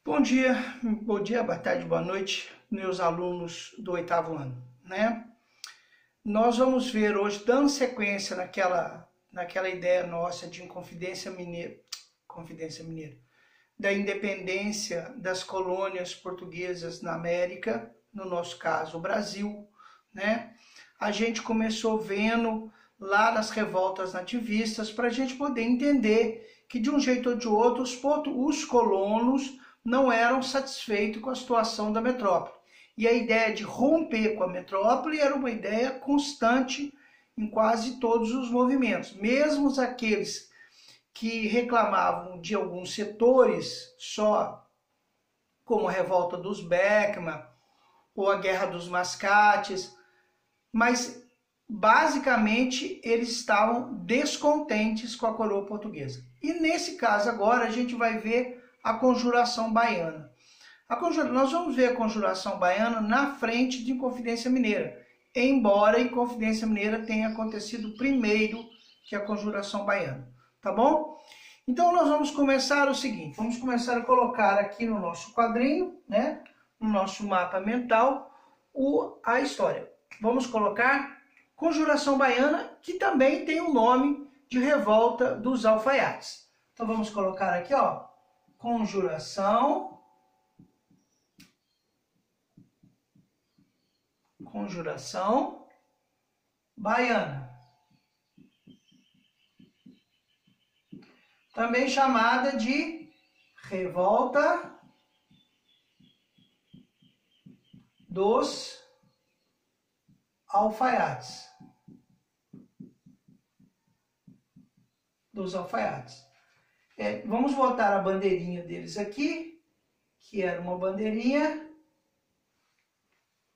Bom dia, boa tarde, boa noite, meus alunos do 8º ano, né? Nós vamos ver hoje, dando sequência naquela ideia nossa de Confidência Mineira, da independência das colônias portuguesas na América, no nosso caso o Brasil, né? A gente começou vendo lá nas revoltas nativistas para a gente poder entender que de um jeito ou de outro os colonos não eram satisfeitos com a situação da metrópole. E a ideia de romper com a metrópole era uma ideia constante em quase todos os movimentos. Mesmo aqueles que reclamavam de alguns setores só, como a revolta dos Beckman ou a Guerra dos Mascates, mas basicamente eles estavam descontentes com a coroa portuguesa. E nesse caso agora a gente vai ver a Conjuração Baiana. Nós vamos ver a Conjuração Baiana na frente de Inconfidência Mineira, embora a Inconfidência Mineira tenha acontecido primeiro que a Conjuração Baiana, tá bom? Então nós vamos começar o seguinte, vamos começar a colocar aqui no nosso quadrinho, né, no nosso mapa mental, a história. Vamos colocar Conjuração Baiana, que também tem o nome de Revolta dos Alfaiates. Então vamos colocar aqui, ó, Conjuração Baiana, também chamada de Revolta dos Alfaiates. Vamos botar a bandeirinha deles aqui, que era uma bandeirinha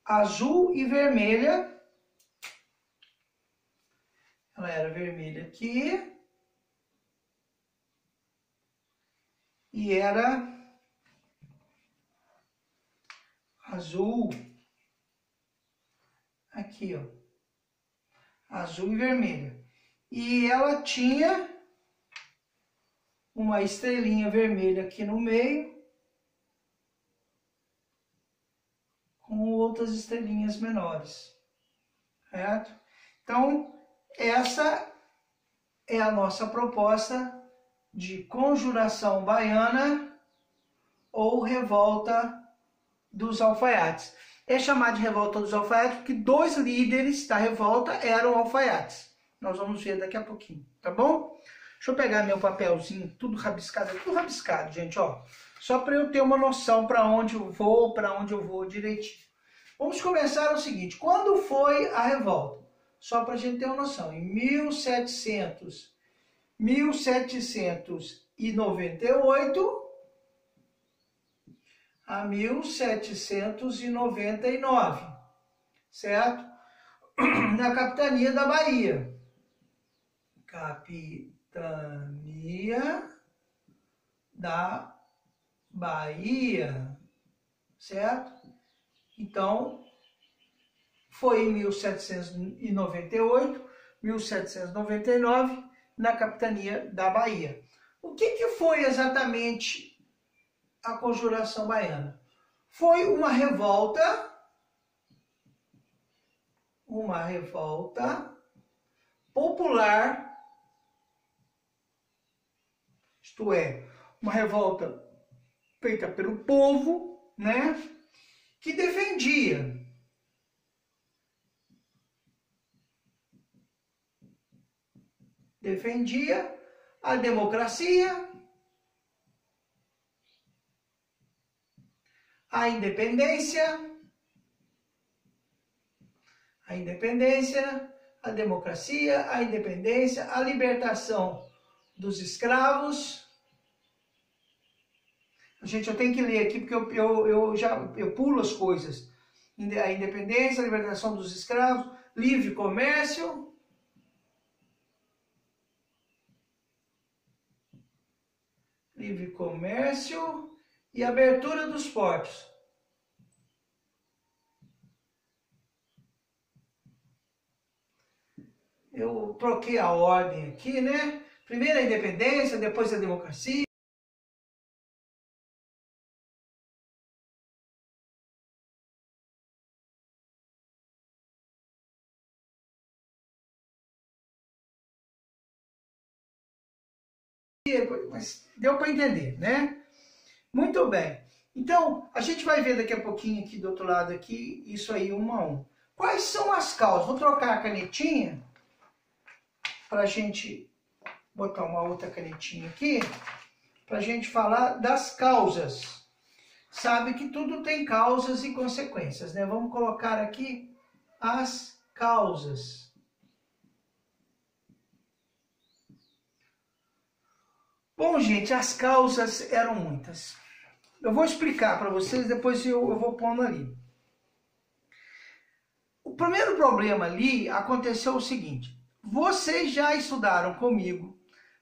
azul e vermelha. Ela era vermelha aqui e era azul aqui, ó, azul e vermelha. E ela tinha uma estrelinha vermelha aqui no meio, com outras estrelinhas menores, certo? Então, essa é a nossa proposta de Conjuração Baiana ou Revolta dos Alfaiates. É chamada de Revolta dos Alfaiates porque dois líderes da revolta eram alfaiates. Nós vamos ver daqui a pouquinho, tá bom? Deixa eu pegar meu papelzinho, tudo rabiscado, gente, ó. Só para eu ter uma noção para onde eu vou direitinho. Vamos começar o seguinte, quando foi a revolta? Só para a gente ter uma noção, em 1798 a 1799, certo? Na capitania da Bahia. Capitania da Bahia, certo? Então, foi em 1798, 1799, na capitania da Bahia. O que foi exatamente a Conjuração Baiana? Foi uma revolta popular, isto é, uma revolta feita pelo povo, né, que defendia a democracia, a independência, a democracia, a independência, a libertação dos escravos. Gente, eu tenho que ler aqui porque eu pulo as coisas. A independência, a libertação dos escravos, livre comércio, e abertura dos portos. Eu troquei a ordem aqui, né? Primeiro a independência, depois a democracia. Mas deu para entender, né? Muito bem. Então, a gente vai ver daqui a pouquinho aqui do outro lado aqui, isso aí um a um. Quais são as causas? Vou trocar a canetinha para a gente botar uma outra canetinha aqui, para a gente falar das causas. Sabe que tudo tem causas e consequências, né? Vamos colocar aqui as causas. Bom, gente, as causas eram muitas. Eu vou explicar para vocês, depois eu vou pondo ali. O primeiro problema ali aconteceu o seguinte. Vocês já estudaram comigo,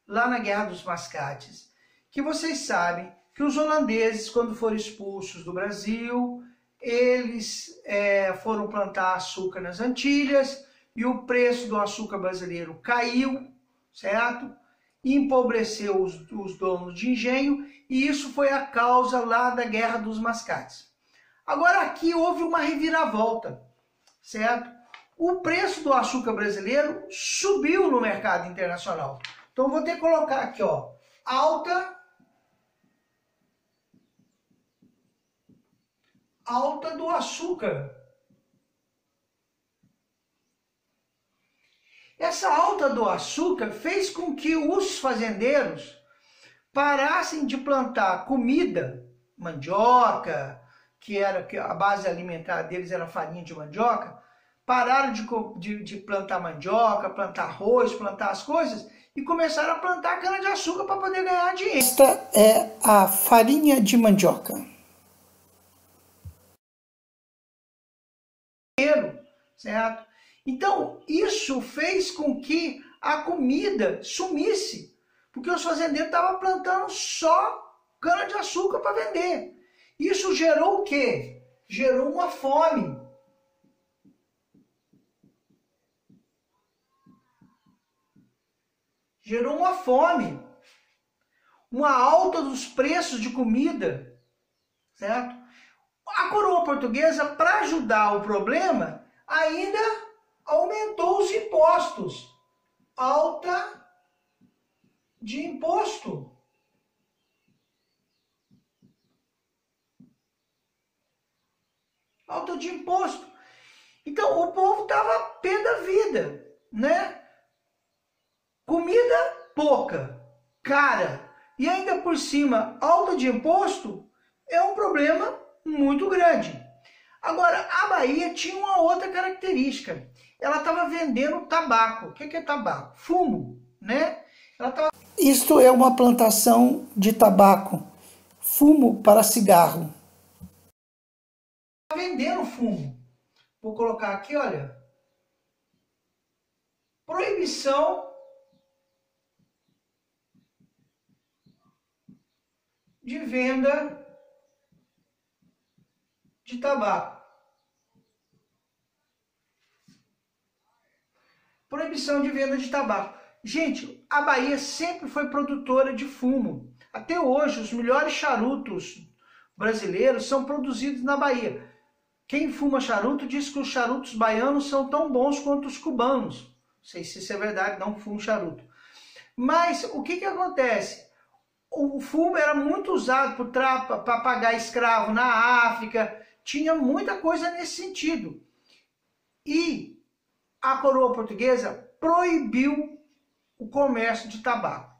lá na Guerra dos Mascates, que vocês sabem que os holandeses, quando foram expulsos do Brasil, eles foram plantar açúcar nas Antilhas e o preço do açúcar brasileiro caiu, certo? Empobreceu os donos de engenho e isso foi a causa lá da Guerra dos Mascates. Agora aqui houve uma reviravolta, certo? O preço do açúcar brasileiro subiu no mercado internacional. Então eu vou ter que colocar aqui, ó, alta do açúcar. Essa alta do açúcar fez com que os fazendeiros parassem de plantar comida, mandioca, que a base alimentar deles era farinha de mandioca, pararam de plantar mandioca, plantar arroz, plantar as coisas e começaram a plantar cana-de-açúcar para poder ganhar dinheiro. Esta é a farinha de mandioca. Certo? Então, isso fez com que a comida sumisse, porque os fazendeiros estavam plantando só cana-de-açúcar para vender. Isso gerou o quê? Gerou uma fome. Gerou uma fome. Uma alta dos preços de comida, certo? A coroa portuguesa, para ajudar o problema, ainda aumentou os impostos. Alta de imposto. Alta de imposto. Então o povo estava pé da vida, né? Comida pouca, cara. E ainda por cima, alta de imposto é um problema muito grande. Agora, a Bahia tinha uma outra característica. Ela estava vendendo tabaco. O que é tabaco? Fumo, né? Isto é uma plantação de tabaco. Fumo para cigarro. Estava vendendo fumo. Vou colocar aqui, olha. Proibição de venda de tabaco. Proibição de venda de tabaco. Gente, a Bahia sempre foi produtora de fumo. Até hoje, os melhores charutos brasileiros são produzidos na Bahia. Quem fuma charuto diz que os charutos baianos são tão bons quanto os cubanos. Não sei se isso é verdade, não fumo charuto. Mas o que acontece? O fumo era muito usado para pagar escravo na África. Tinha muita coisa nesse sentido. E a coroa portuguesa proibiu o comércio de tabaco.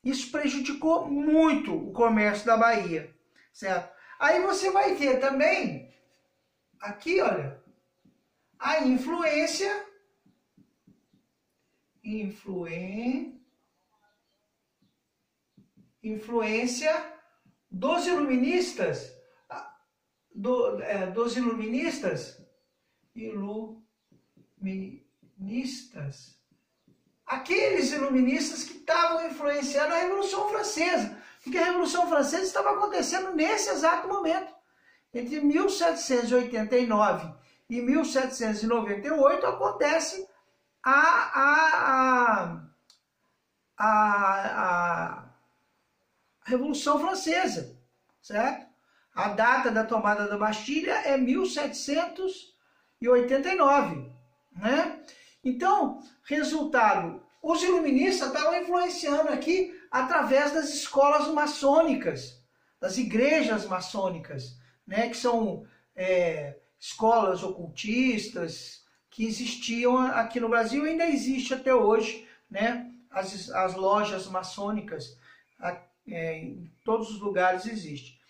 Isso prejudicou muito o comércio da Bahia, certo? Aí você vai ter também, aqui, olha, a influência dos iluministas, aqueles iluministas que estavam influenciando a Revolução Francesa, porque a Revolução Francesa estava acontecendo nesse exato momento. Entre 1789 e 1798 acontece a Revolução Francesa, certo? A data da tomada da Bastilha é 1789, né? Então, resultado Os iluministas estavam influenciando aqui através das escolas maçônicas, das igrejas maçônicas, né, que são escolas ocultistas que existiam aqui no Brasil e ainda existe até hoje, né, as lojas maçônicas, em todos os lugares existe.